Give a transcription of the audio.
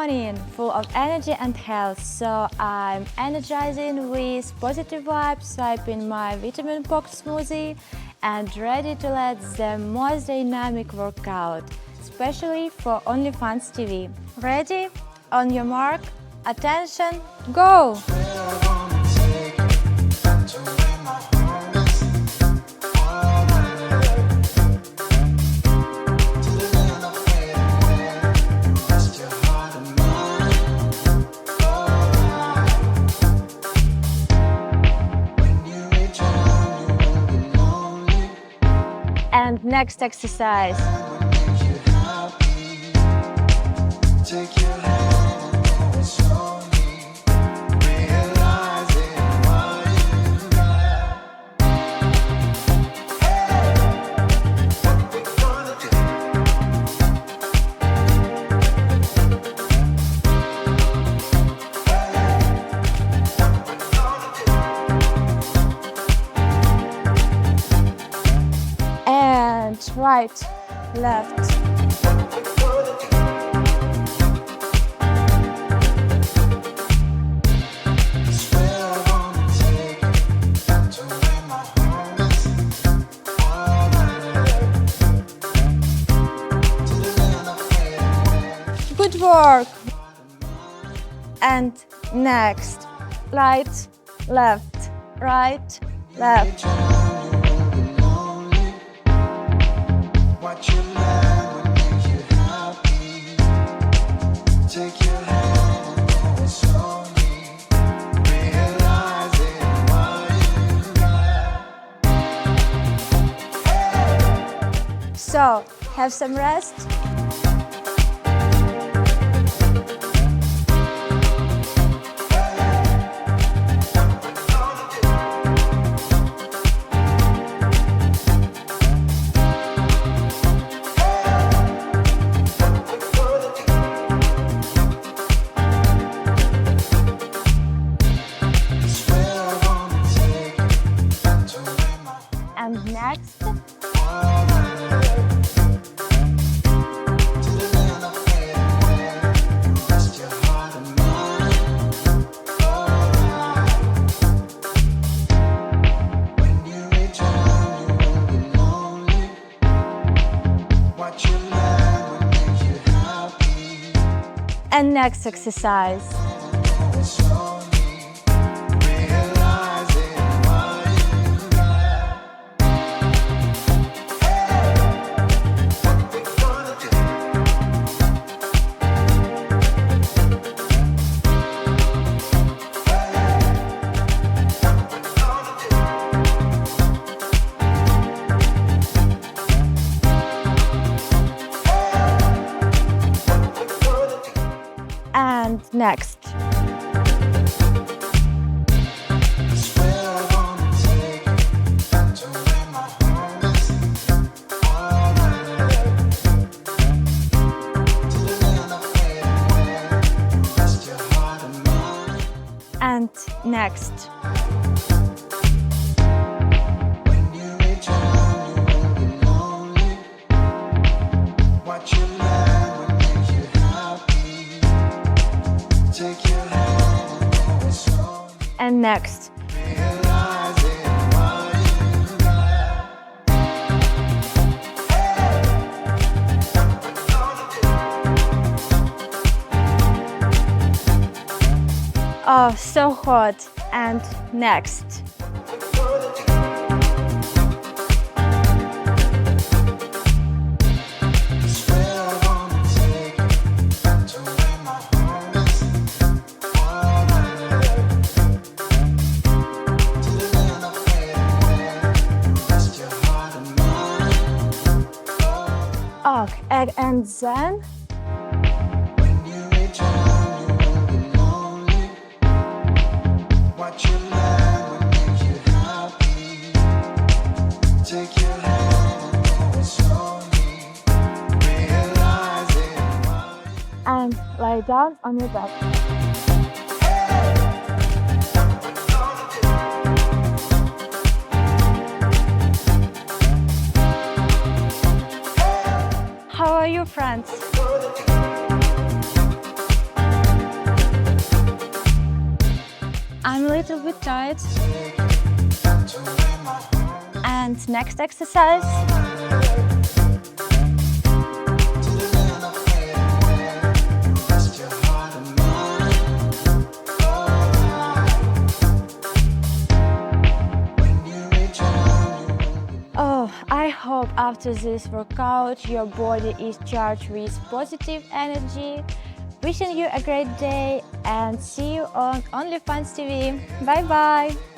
morning, full of energy and health, so I'm energizing with positive vibes, swiping my vitamin-packed smoothie and ready to let the most dynamic workout, especially for OnlyFans TV. Ready? On your mark, attention, go! And next exercise. Right, left. Good work. And next, right, left, right, left. So, have some rest. And next, next exercise. And next. And next. And next. Oh, so hot. And next. Okay, and then and lie down on your back. How are you, friends? I'm a little bit tired. And next exercise. Oh, I hope after this workout your body is charged with positive energy. Wishing you a great day and see you on OnlyFans TV. Bye bye!